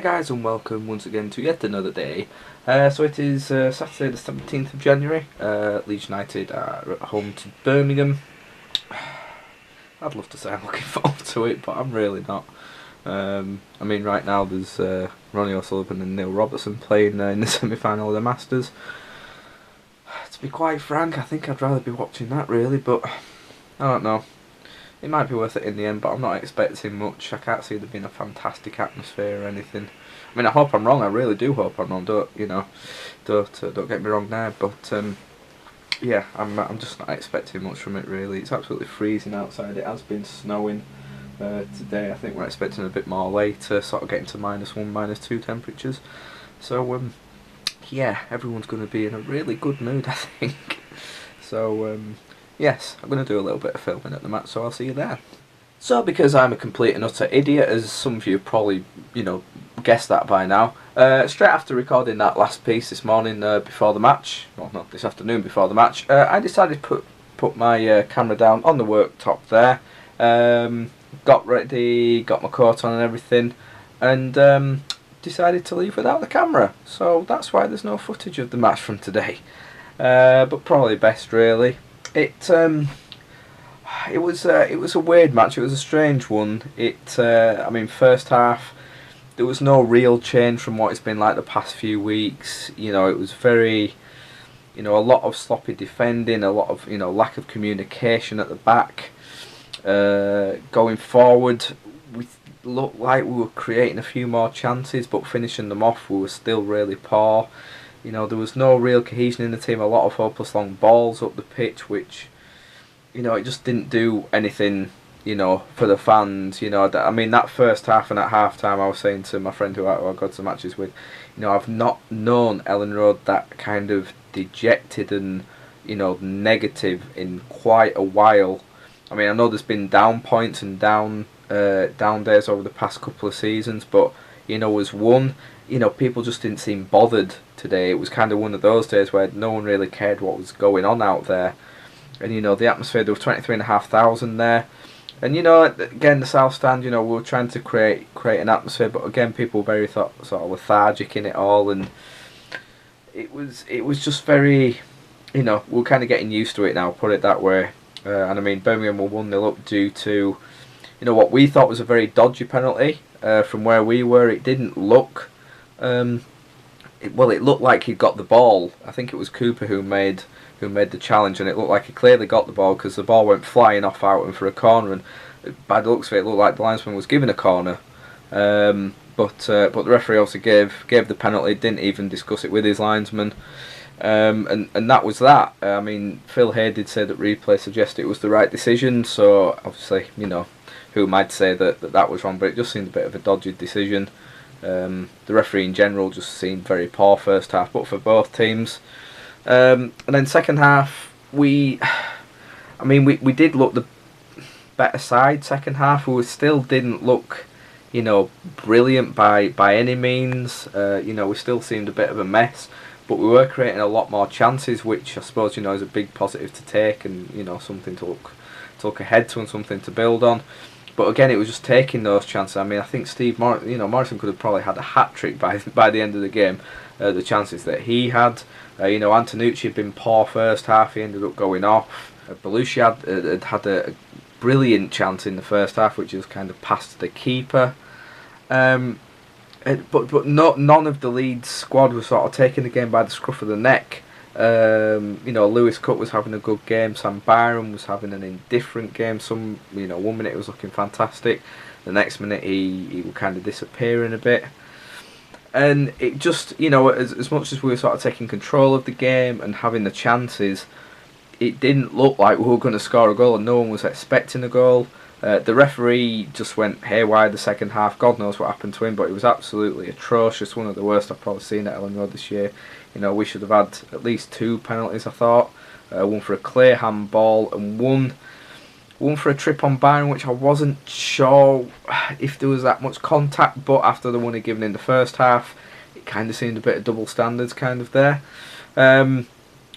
guys, and welcome once again to yet another day. So it is Saturday the 17th of January. Leeds United are at home to Birmingham. I'd love to say I'm looking forward to it, but I'm really not. I mean, right now there's Ronnie O'Sullivan and Neil Robertson playing in the semi-final of the Masters. To be quite frank, I think I'd rather be watching that really, but I don't know. It might be worth it in the end, but I'm not expecting much. I can't see there being a fantastic atmosphere or anything. I mean, I hope I'm wrong. I really do hope I'm wrong. Don't get me wrong there. But yeah, I'm just not expecting much from it really. It's absolutely freezing outside. It has been snowing today. I think we're expecting a bit more later, sort of getting to -1, -2 temperatures. So yeah, everyone's going to be in a really good mood, I think. So yes, I'm going to do a little bit of filming at the match, so I'll see you there. So, because I'm a complete and utter idiot, as some of you probably, guessed that by now, straight after recording that last piece this morning before the match, well, not this afternoon before the match, I decided to put my camera down on the worktop there, got ready, got my coat on and everything, and decided to leave without the camera. So that's why there's no footage of the match from today, but probably best really. It was a weird match. It was a strange one. I mean, first half there was no real change from what it's been like the past few weeks. It was very, a lot of sloppy defending, a lot of lack of communication at the back. Going forward, we looked like we were creating a few more chances, but finishing them off we were still really poor. There was no real cohesion in the team, a lot of hopeless long balls up the pitch, which, it just didn't do anything, for the fans. I mean, that first half and at half time I was saying to my friend who I got to matches with, I've not known Elland Road that kind of dejected and, negative in quite a while. I mean, I know there's been down points and down days over the past couple of seasons, but, as one, people just didn't seem bothered today. It was kind of one of those days where no one really cared what was going on out there. And the atmosphere, there was 23,500 there. And again, the South Stand, we were trying to create an atmosphere, but again, people were very sort of lethargic in it all, and it was just very, we were kind of getting used to it now, put it that way. And I mean, Birmingham were 1-0 up due to, what we thought was a very dodgy penalty. From where we were, it didn't look. It looked like he got the ball. I think it was Cooper who made the challenge, and it looked like he clearly got the ball because the ball went flying off out and for a corner. And by the looks of it, it looked like the linesman was given a corner. But the referee also gave the penalty. Didn't even discuss it with his linesman. And that was that. I mean, Phil Hay did say that replay suggested it was the right decision. So obviously, who might say that was wrong, but it just seemed a bit of a dodgy decision. The referee in general just seemed very poor first half, but for both teams. And then second half, we did look the better side second half. We still didn't look, brilliant by any means. We still seemed a bit of a mess, but we were creating a lot more chances, which I suppose is a big positive to take, and something to look ahead to and something to build on. But again, it was just taking those chances. I mean, I think Morrison could have probably had a hat-trick by the end of the game. The chances that he had. Antonucci had been poor first half. He ended up going off. Belushi had a brilliant chance in the first half, which was kind of past the keeper. But none of the Leeds squad was sort of taking the game by the scruff of the neck. Lewis Cook was having a good game. Sam Byron was having an indifferent game. 1 minute he was looking fantastic. The next minute he was kind of disappearing a bit. And it just, as much as we were sort of taking control of the game and having the chances, it didn't look like we were going to score a goal, and no one was expecting a goal. The referee just went haywire the second half. God knows what happened to him, but it was absolutely atrocious. One of the worst I've probably seen at Elland Road this year. We should have had at least 2 penalties, I thought. One for a clear handball and one for a trip on Byron, which I wasn't sure if there was that much contact, but after the one he'd given in the first half, it kind of seemed a bit of double standards kind of there. So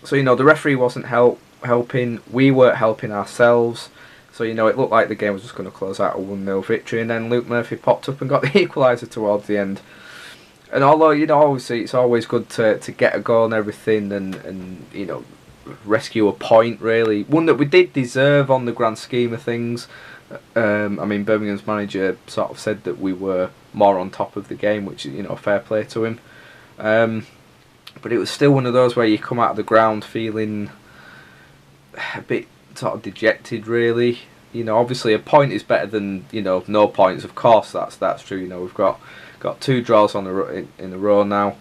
the referee wasn't helping, we weren't helping ourselves. So, it looked like the game was just going to close out a 1-0 victory, and then Luke Murphy popped up and got the equaliser towards the end. And although, you know, obviously it's always good to get a goal and everything, and you know, rescue a point, really. One that we did deserve on the grand scheme of things. I mean, Birmingham's manager sort of said that we were more on top of the game, which is, you know, fair play to him. But it was still one of those where you come out of the ground feeling a bit sort of dejected, really. You know, obviously a point is better than, you know, no points. Of course, that's true. You know, we've got 2 draws on in a row now,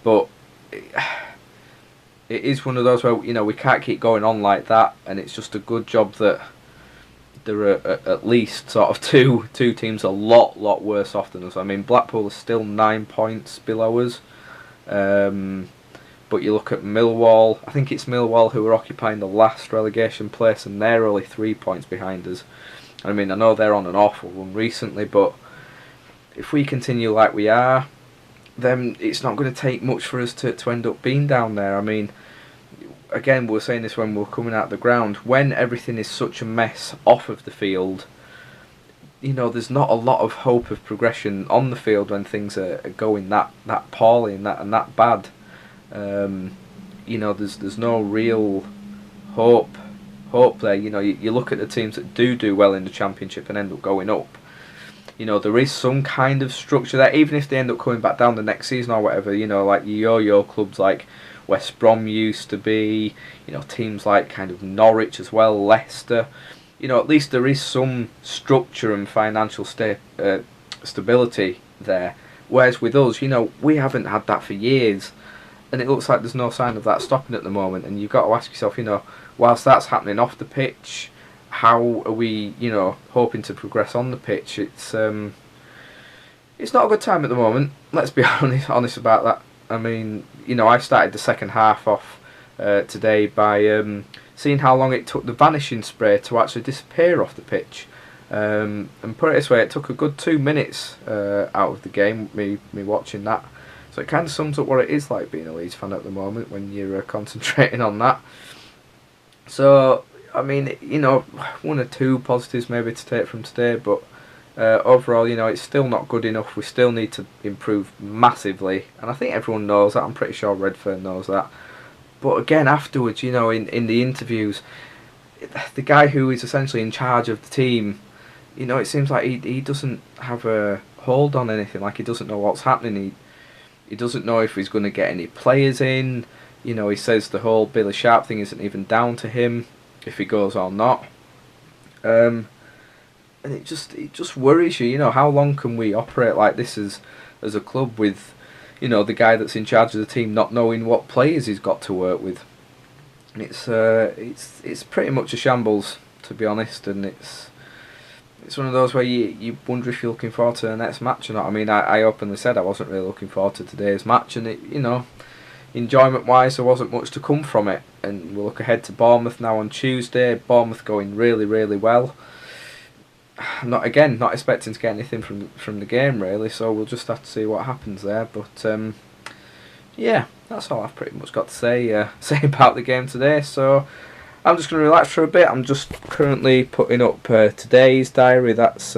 but it is one of those where, you know, we can't keep going on like that, and it's just a good job that there are at least sort of two teams a lot worse off than us. I mean, Blackpool are still 9 points below us, but you look at Millwall. I think it's Millwall who are occupying the last relegation place, and they're only 3 points behind us. I mean, I know they're on an awful run recently, but if we continue like we are, then it's not going to take much for us to end up being down there. I mean, again, we were saying this when we were coming out of the ground, when everything is such a mess off of the field, you know, there's not a lot of hope of progression on the field when things are going that poorly and that bad. You know, there's no real hope there. You know, you look at the teams that do well in the Championship and end up going up. You know, there is some kind of structure there, even if they end up coming back down the next season or whatever. You know, like yo-yo clubs like West Brom used to be, you know, teams like kind of Norwich as well, Leicester. You know, at least there is some structure and financial stability there. Whereas with us, you know, we haven't had that for years, and it looks like there's no sign of that stopping at the moment. And you've got to ask yourself, you know, whilst that's happening off the pitch, how are we, you know, hoping to progress on the pitch? It's not a good time at the moment. Let's be honest about that. I mean, you know, I started the second half off today by seeing how long it took the vanishing spray to actually disappear off the pitch. And put it this way, it took a good 2 minutes out of the game, me watching that. So it kind of sums up what it is like being a Leeds fan at the moment when you're concentrating on that. So, I mean, you know, 1 or 2 positives maybe to take from today, but overall, you know, it's still not good enough. We still need to improve massively, and I think everyone knows that. I'm pretty sure Redfern knows that. But again, afterwards, you know, in the interviews, the guy who is essentially in charge of the team, you know, it seems like he doesn't have a hold on anything. Like, he doesn't know what's happening. He doesn't know if he's going to get any players in. You know, he says the whole Billy Sharp thing isn't even down to him, if he goes or not. And it just worries you. You know, how long can we operate like this as a club with, you know, the guy that's in charge of the team not knowing what players he's got to work with? It's pretty much a shambles, to be honest, and it's one of those where you wonder if you're looking forward to the next match or not. I mean, I openly said I wasn't really looking forward to today's match, and it, you know, enjoyment wise, there wasn't much to come from it. And we'll look ahead to Bournemouth now on Tuesday. Bournemouth going really well. Not expecting to get anything from the game really, so we'll just have to see what happens there. But yeah, that's all I've pretty much got to say about the game today. So I'm just going to relax for a bit. I'm just currently putting up today's diary. That's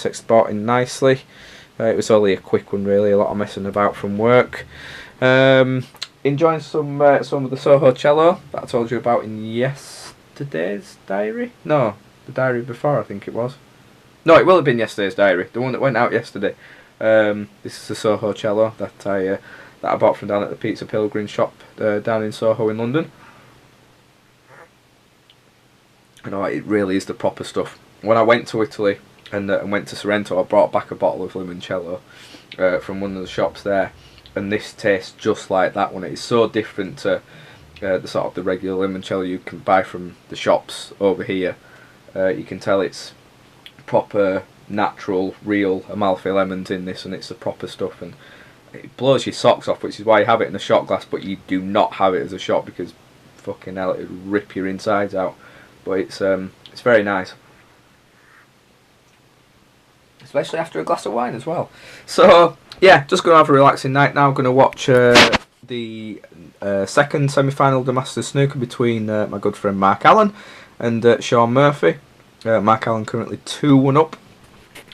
exporting nicely. It was only a quick one really, a lot of messing about from work. Enjoying some of the Soho cello that I told you about in yesterday's diary. No, the diary before, I think it was. No, it will have been yesterday's diary, the one that went out yesterday. This is the Soho cello that I bought from down at the Pizza Pilgrim shop down in Soho in London. You know, it really is the proper stuff. When I went to Italy and went to Sorrento, I brought back a bottle of limoncello from one of the shops there, and this tastes just like that one. It is so different to the sort of the regular limoncello you can buy from the shops over here. You can tell it's proper, natural, real Amalfi lemons in this, and it's the proper stuff, and it blows your socks off, which is why you have it in a shot glass, but you do not have it as a shot because fucking hell, it would rip your insides out. But it's very nice, especially after a glass of wine as well. So yeah, just going to have a relaxing night now. I'm going to watch the second semi-final of the Masters Snooker between my good friend Mark Allen and Sean Murphy. Mark Allen currently 2-1 up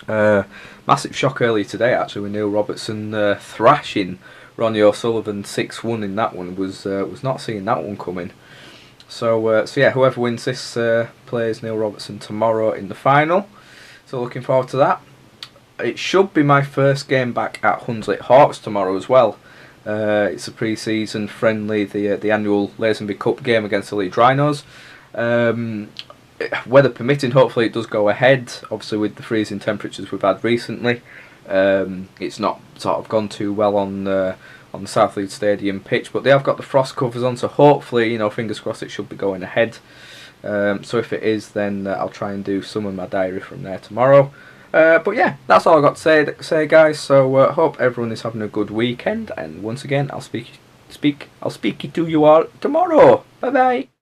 Massive shock earlier today actually with Neil Robertson thrashing Ronnie O'Sullivan 6-1 in that one. Was not seeing that one coming. So yeah, whoever wins this plays Neil Robertson tomorrow in the final. So looking forward to that. It should be my first game back at Hunslet Hawks tomorrow as well. It's a pre-season friendly, the annual Lazenby Cup game against the Leeds Rhinos. Weather permitting, hopefully it does go ahead. Obviously with the freezing temperatures we've had recently, it's not sort of gone too well on the South Leeds Stadium pitch, but they have got the frost covers on, so hopefully, you know, fingers crossed, it should be going ahead. So if it is, then I'll try and do some of my diary from there tomorrow. But yeah, that's all I've got to say guys. So hope everyone is having a good weekend, and once again, I'll speak to you all tomorrow. Bye bye.